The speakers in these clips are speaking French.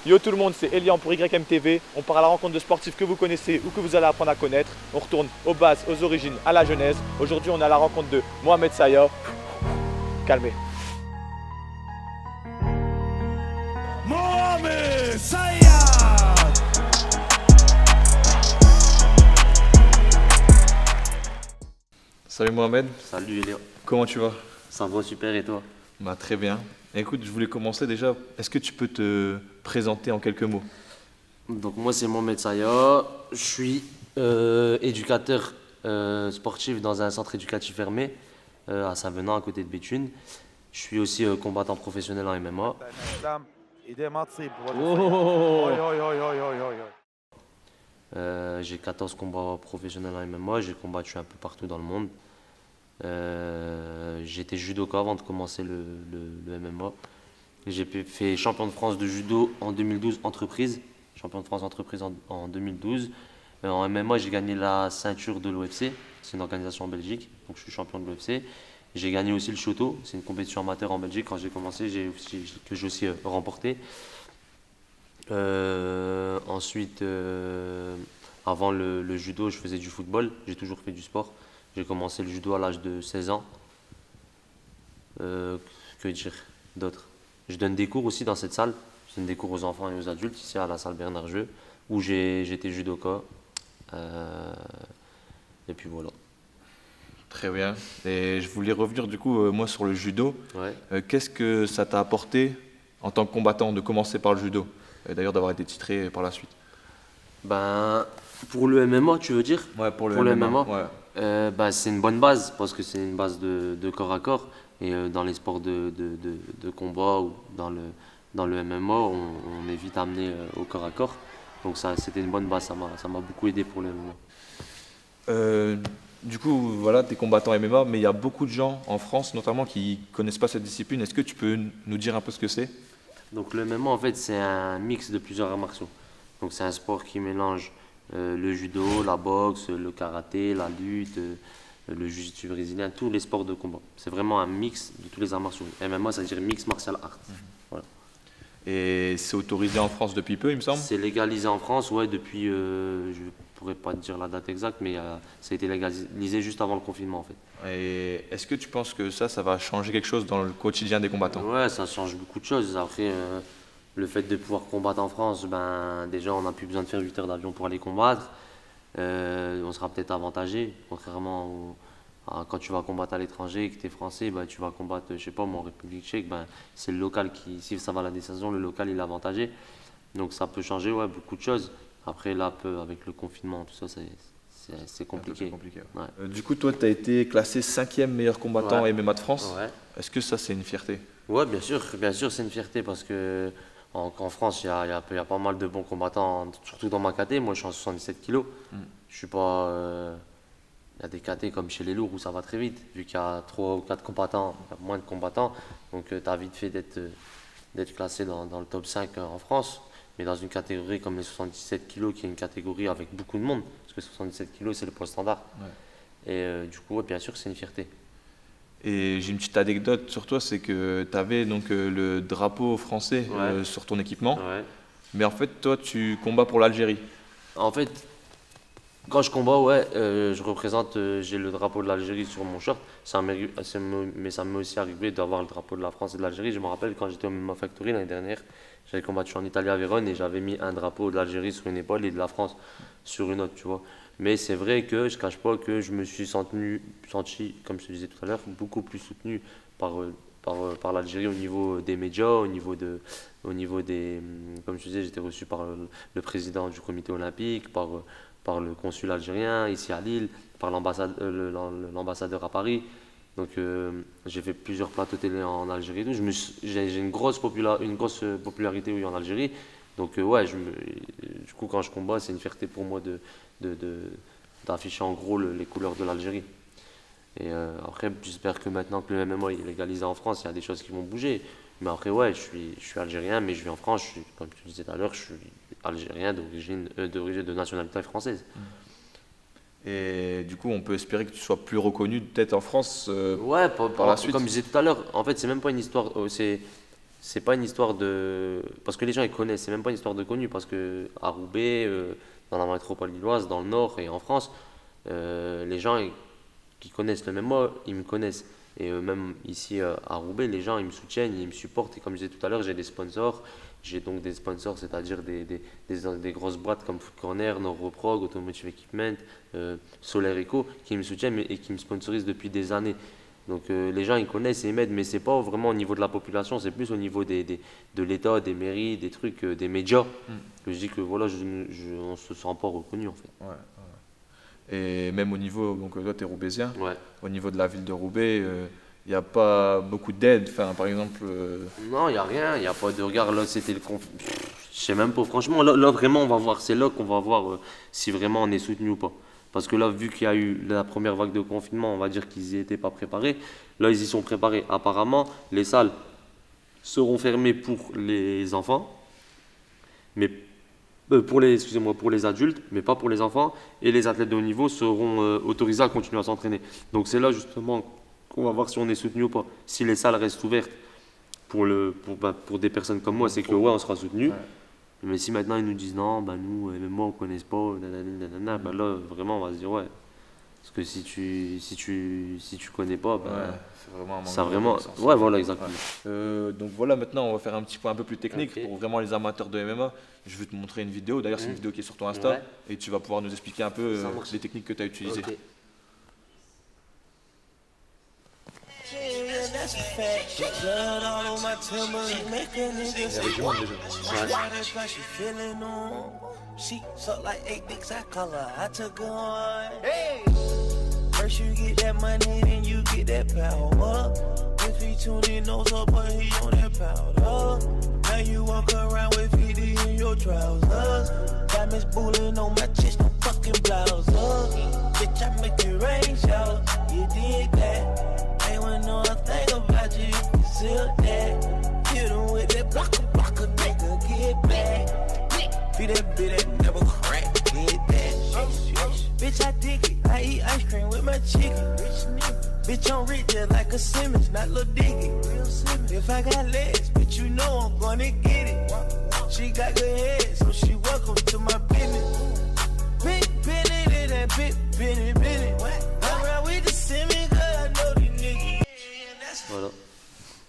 Yo tout le monde, c'est Elian pour YMTV. On part à la rencontre de sportifs que vous connaissez ou que vous allez apprendre à connaître. On retourne aux bases, aux origines, à la genèse. Aujourd'hui, on est à la rencontre de Mohamed Saya. Calmez. Mohamed Sayad. Salut Mohamed, Salut Elia, comment tu vas? ça va super et toi? Bah, très bien. Écoute, je voulais commencer déjà. Est-ce que tu peux te présenter en quelques mots? Donc moi c'est Mohamed Saya, je suis éducateur sportif dans un centre éducatif fermé à Saint-Venant à côté de Béthune. Je suis aussi combattant professionnel en MMA. J'ai 14 combats professionnels en MMA, j'ai combattu un peu partout dans le monde. J'étais judoka avant de commencer le MMA. J'ai fait champion de France de judo en 2012 entreprise, champion de France entreprise en 2012. En MMA, j'ai gagné la ceinture de l'OFC, c'est une organisation en Belgique, donc je suis champion de l'OFC. J'ai gagné aussi le Shoto, c'est une compétition amateur en Belgique. Quand j'ai commencé, que j'ai aussi remporté. Ensuite, avant le judo, je faisais du football, j'ai toujours fait du sport. J'ai commencé le judo à l'âge de 16 ans. Que dire d'autre? Je donne des cours aussi dans cette salle. Je donne des cours aux enfants et aux adultes ici à la salle Bernard Jeu, où j'étais judoka. Et puis voilà. Très bien. Et je voulais revenir du coup, moi, sur le judo. Ouais. Qu'est-ce que ça t'a apporté en tant que combattant de commencer par le judo? Et d'ailleurs d'avoir été titré par la suite. Ben, pour le MMA, tu veux dire? Ouais, pour le Pour le MMA. MMA, Ouais. c'est une bonne base parce que c'est une base de corps à corps. Et dans les sports de combat ou dans le MMA, on est vite amené au corps à corps. Donc ça, c'était une bonne base, ça m'a beaucoup aidé pour le MMA. Euh, du coup, voilà, tu es combattant MMA, mais il y a beaucoup de gens en France notamment qui connaissent pas cette discipline. Est-ce que tu peux nous dire un peu ce que c'est? Donc le MMA, en fait, c'est un mix de plusieurs arts martiaux. Donc c'est un sport qui mélange le judo, la boxe, le karaté, la lutte, le jiu-jitsu brésilien, tous les sports de combat. C'est vraiment un mix de tous les arts martiaux. MMA, ça veut dire Mix Martial Arts. Voilà. Et c'est autorisé en France depuis peu, il me semble. C'est légalisé en France, ouais, depuis, je pourrais pas te dire la date exacte, mais ça a été légalisé juste avant le confinement, en fait. Et est-ce que tu penses que ça va changer quelque chose dans le quotidien des combattants? Ouais, ça change beaucoup de choses. Après, le fait de pouvoir combattre en France, ben, déjà, on n'a plus besoin de faire 8 heures d'avion pour aller combattre. On sera peut-être avantagé, contrairement quand tu vas combattre à l'étranger et que tu es français, ben, tu vas combattre, je sais pas, moi, en République tchèque, ben, c'est le local qui, si ça va à la décision, le local il est avantagé. Donc ça peut changer, ouais, beaucoup de choses. Après, là, avec le confinement, tout ça, c'est compliqué. C'est compliqué. Ouais. Du coup, toi, tu as été classé 5e meilleur combattant Ouais. MMA de France. Ouais. Est-ce que ça, c'est une fierté? Ouais, bien sûr, c'est une fierté parce que en France, il y a pas mal de bons combattants, surtout dans ma caté. Moi, je suis en 77 kilos. Je suis pas. Il y a des catés comme chez les lourds où ça va très vite, vu qu'il y a 3 ou 4 combattants, il y a moins de combattants. Donc, tu as vite fait d'être classé dans le top 5 en France. Mais dans une catégorie comme les 77 kilos, qui est une catégorie avec beaucoup de monde, parce que 77 kilos, c'est le poids standard. Ouais. Et du coup, ouais, bien sûr, c'est une fierté. Et j'ai une petite anecdote sur toi, c'est que tu avais donc le drapeau français Ouais. sur ton équipement, Ouais. mais en fait, toi, tu combats pour l'Algérie. En fait, quand je combats, ouais, je représente, j'ai le drapeau de l'Algérie sur mon short. Mais ça m'est aussi arrivé d'avoir le drapeau de la France et de l'Algérie. Je me rappelle quand j'étais au MMA Factory l'année dernière, j'avais combattu en Italie à Vérone et j'avais mis un drapeau de l'Algérie sur une épaule et de la France sur une autre, tu vois. Mais c'est vrai que je ne cache pas que je me suis senti, comme je te disais tout à l'heure, beaucoup plus soutenu par l'Algérie au niveau des médias, au niveau des. Comme je te disais, j'étais reçu par le président du comité olympique, par le consul algérien ici à Lille, par l'ambassadeur à Paris. Donc j'ai fait plusieurs plateaux télé en Algérie et tout. J'ai une grosse popularité oui, en Algérie. Donc ouais, du coup quand je combats, c'est une fierté pour moi de, de- d'afficher en gros les couleurs de l'Algérie. Et après, j'espère que maintenant que le MMA est légalisé en France, il y a des choses qui vont bouger. Mais après, ouais, je suis algérien, mais je vis en France. Comme tu disais tout à l'heure, je suis algérien d'origine de nationalité française. Et du coup, on peut espérer que tu sois plus reconnu peut-être en France Ouais, par la suite. comme je disais tout à l'heure, en fait, c'est même pas une histoire. c'est pas une histoire de. Parce que les gens ils connaissent, c'est même pas une histoire de connu, parce que à Roubaix, dans la métropole lilloise, dans le Nord et en France, les gens qui connaissent le même moi, ils me connaissent. Et même ici à Roubaix, les gens ils me soutiennent, ils me supportent. Et comme je disais tout à l'heure, j'ai des sponsors. J'ai donc des sponsors, c'est-à-dire des grosses boîtes comme Food Corner, Neuroprog, Automotive Equipment, Solaire Eco, qui me soutiennent et qui me sponsorisent depuis des années. Donc les gens ils connaissent et ils m'aident, mais c'est pas vraiment au niveau de la population, c'est plus au niveau de l'État, des mairies, des trucs, des médias, que je dis que voilà, on se sent pas reconnu en fait. Ouais, ouais. Et même au niveau, donc toi tu es roubaisien, Ouais. au niveau de la ville de Roubaix, il n'y a pas beaucoup d'aide. Enfin, par exemple, Non, il n'y a rien, il n'y a pas de regard. Là, c'était le je sais même pas. Franchement, là, vraiment, on va voir. C'est là qu'on va voir si vraiment on est soutenu ou pas. Parce que là, vu qu'il y a eu la première vague de confinement, on va dire qu'ils n'y étaient pas préparés. Là, ils y sont préparés. Apparemment, les salles seront fermées pour les enfants, mais excusez-moi, pour les adultes, mais pas pour les enfants. Et les athlètes de haut niveau seront autorisés à continuer à s'entraîner. Donc c'est là justement qu'on va voir si on est soutenu ou pas. Si les salles restent ouvertes pour des personnes comme moi, c'est que ouais, on sera soutenu. Ouais. Mais si maintenant ils nous disent non, bah nous, même moi, on ne connaît pas, nanana, bah là, vraiment, on va se dire ouais. Parce que si tu connais pas, bah, ouais, c'est vraiment un manque ça de vraiment. reconnaissance. Ouais, voilà, exactement. Donc voilà, maintenant on va faire un petit point un peu plus technique Ok. pour vraiment les amateurs de MMA. Je vais te montrer une vidéo, d'ailleurs c'est une vidéo qui est sur ton Insta, Ouais. et tu vas pouvoir nous expliquer un peu Ça marche. les techniques que tu as utilisées. Ok. Yeah, that's a fact. Blood all on my timbers, make a nigga say, why that's why she feeling on. She suck like 8 dicks, I call her, I took her on. Hey! First you get that money, then you get that power. If he tuned in, knows up, but he on that powder. Now you walk around with 50 in your trousers. Diamonds bullying on my chest, no fucking blouse. Bitch, I make it rain shower. You did that. Ain't want know a thing about you, you still that. Hit him with that blocker, nigga, get back. Feed that bitch that never crack, get that. Bitch, I dig it, I eat ice cream with my chicken. Bitch, I'm rich just like a Simmons, not Lil Diggy. If I got legs, bitch, you know I'm gonna get it. She got good head, so she welcome to my business. Big Benny, that big Benny. I'm around with the Simmons, girl, I know these niggas. Voilà.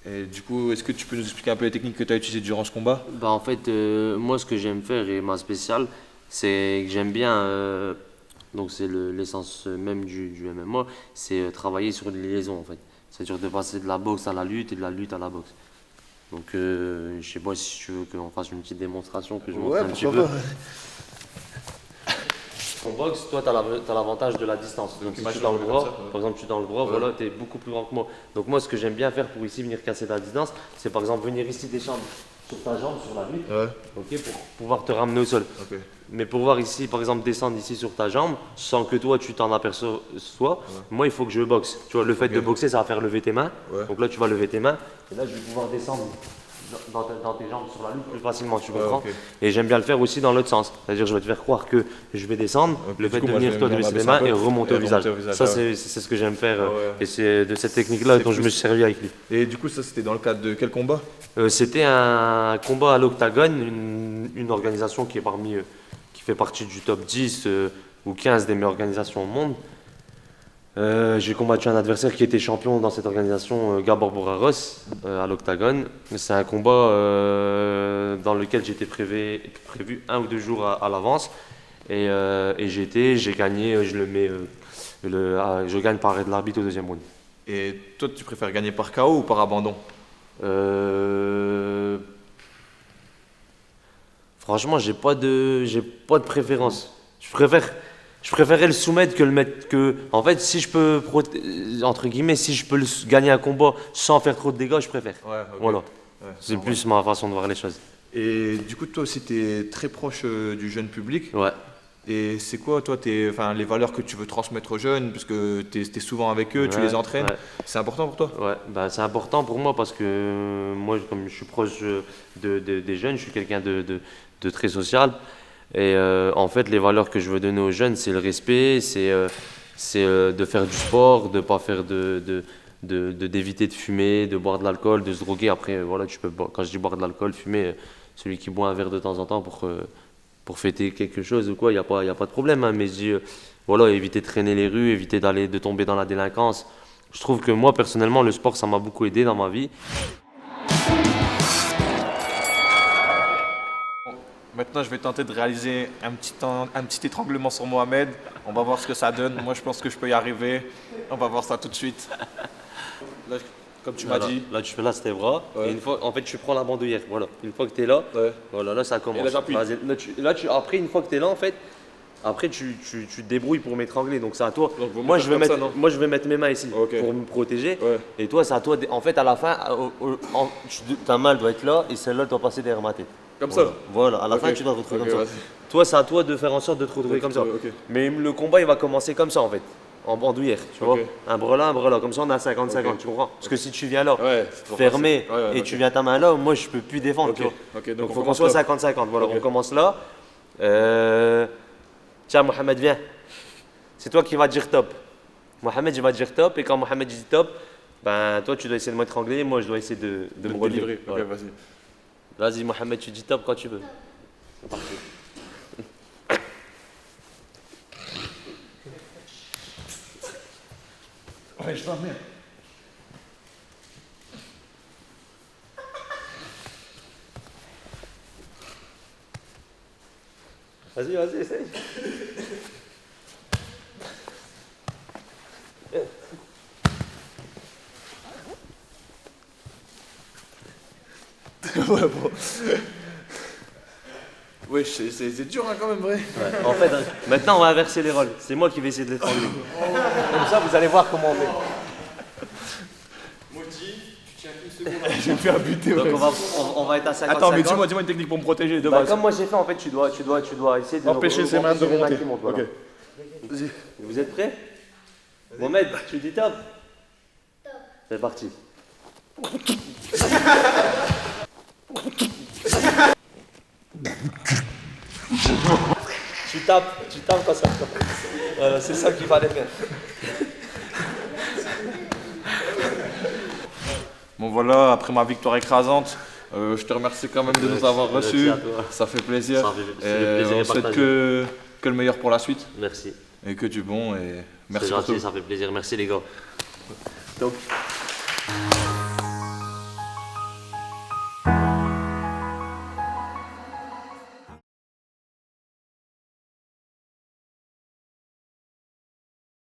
Et du coup, est-ce que tu peux nous expliquer un peu les techniques que tu as utilisées durant ce combat? Bah en fait, moi ce que j'aime faire et ma spéciale, c'est que j'aime bien, donc c'est l'essence même du MMA, c'est travailler sur les liaisons en fait. C'est-à-dire de passer de la boxe à la lutte et de la lutte à la boxe. Donc je sais pas si tu veux qu'on fasse une petite démonstration, que je montre un petit peu. En boxe, toi, tu as l'avantage de la distance. Donc, si tu es dans le bras, par exemple, tu es dans le bras, voilà, tu es beaucoup plus grand que moi. Donc, moi, ce que j'aime bien faire pour ici venir casser la distance, c'est par exemple venir ici descendre sur ta jambe, sur la lutte, ok, pour pouvoir te ramener au sol. Ok. Mais pour voir ici, par exemple, descendre ici sur ta jambe, sans que toi, tu t'en aperçois, moi, il faut que je boxe. Tu vois, le fait de boxer, ça va faire lever tes mains. Ouais. Donc là, tu vas lever tes mains. Et là, je vais pouvoir descendre dans tes jambes sur la lutte plus facilement, tu comprends. ok. Et j'aime bien le faire aussi dans l'autre sens. C'est-à-dire, je vais te faire croire que je vais descendre, Ok, le du fait coup, de moi, venir je toi vais de me baisser les rabaisser un mains peu et remonter au visage. Ça, ouais. c'est ce que j'aime faire. Ah ouais. Et c'est de cette technique-là C'est dont je me plus- suis servi avec lui. Et du coup, ça c'était dans le cadre de quel combat? C'était un combat à l'Octagone, une organisation qui est qui fait partie du top 10 ou 15 des meilleures organisations au monde. J'ai combattu un adversaire qui était champion dans cette organisation, Gabor Boraros, à l'Octagone. C'est un combat dans lequel j'étais prévu 1 ou 2 jours à l'avance. Et j'ai gagné, je gagne par arrêt de l'arbitre au deuxième round. Et toi, tu préfères gagner par KO ou par abandon? Franchement, j'ai pas de préférence. Je préférerais le soumettre que le mettre que. En fait, si je peux entre guillemets, si je peux gagner un combat sans faire trop de dégâts, je préfère. Ouais, ok. Voilà. Ouais, C'est normal. plus ma façon de voir les choses. Et du coup, toi aussi, tu es très proche du jeune public. Ouais. Et c'est quoi, toi, les valeurs que tu veux transmettre aux jeunes? Parce que tu es souvent avec eux, tu Ouais, les entraînes. ouais. C'est important pour toi? Ouais, bah, c'est important pour moi parce que moi, comme je suis proche des jeunes, je suis quelqu'un de très social. Et en fait, les valeurs que je veux donner aux jeunes, c'est le respect, c'est de faire du sport, de ne pas faire d'éviter de fumer, de boire de l'alcool, de se droguer. Après, voilà, quand je dis boire de l'alcool, fumer, celui qui boit un verre de temps en temps pour fêter quelque chose ou quoi, il y a pas de problème. Hein, mais je dis, voilà, éviter de traîner les rues, éviter de tomber dans la délinquance. Je trouve que moi, personnellement, le sport, ça m'a beaucoup aidé dans ma vie. Maintenant, je vais tenter de réaliser un petit étranglement sur Mohamed. On va voir ce que ça donne. Moi, je pense que je peux y arriver. On va voir ça tout de suite. Là, comme tu m'as dit. Là, tu fais là, tes bras. Ouais. Et une fois, en fait, tu prends la bandoulière. Voilà. Une fois que tu es là, Ouais. voilà, là, ça commence. Et là, j'appuie. Vas-y, après, une fois que tu es là, en fait, après, tu te débrouilles pour me m'étrangler. Donc, c'est à toi. Donc, vous Moi, me je faites vais comme ça, non moi, je vais mettre mes mains ici Ok. pour me protéger. Ouais. Et toi, c'est à toi. En fait, à la fin, ta main doit être là et celle-là doit passer derrière ma tête. Comme Voilà. ça. Voilà, à la Ok. fin, tu dois te retrouver Ok, comme ça. vas-y. Toi, c'est à toi de faire en sorte de te retrouver comme ça. Ok. Mais le combat, il va commencer comme ça, en fait. En bandoulière, tu vois. Ok. Un bras là. Comme ça, on a 50-50, Ok. tu comprends? Parce que si tu viens là, Ouais. fermé, Ouais, et ok. tu viens ta main là, moi, je peux plus défendre, Ok. tu vois. Ok, Donc, donc il on faut qu'on commence soit là. 50-50. Voilà, Ok. on commence là. Tiens, Mohamed, viens. C'est toi qui vas dire top. Mohamed, il va dire top, et quand Mohamed dit top, ben, toi, tu dois essayer de m'étrangler, moi, je dois essayer de De me me relever. délivrer. Ok, Voilà. vas-y. Vas-y, Mohamed, tu dis top quand tu veux. C'est parti. Ouais, je t'emmerde. Vas-y, essaye. Ouais, bon. Ouais, c'est dur hein, quand même, vrai. Ouais. En fait, maintenant, on va inverser les rôles. C'est moi qui vais essayer de l'étrangler. Comme ça, vous allez voir comment on fait. Je vais me faire buter. Donc, Ouais. on va être à 50. Attends, mais dis-moi une technique pour me protéger de Bah, base. comme moi j'ai fait, en fait, tu dois essayer de Empêcher ses mains de empêcher les remonter. qui montent, voilà. Ok. Vas-y. Vous êtes prêts? Mohamed, tu dis top? Top. C'est parti. tu tapes quand ça commence. Voilà, c'est ça qu'il fallait faire. Bon voilà, après ma victoire écrasante, je te remercie quand même de nous avoir Merci reçus. à toi. Ça fait plaisir. C'est le plaisir On est souhaite partagé. que le meilleur pour la suite Merci. et que du bon. Et C'est merci pour gentil, tout. ça fait plaisir. Merci les gars. Donc.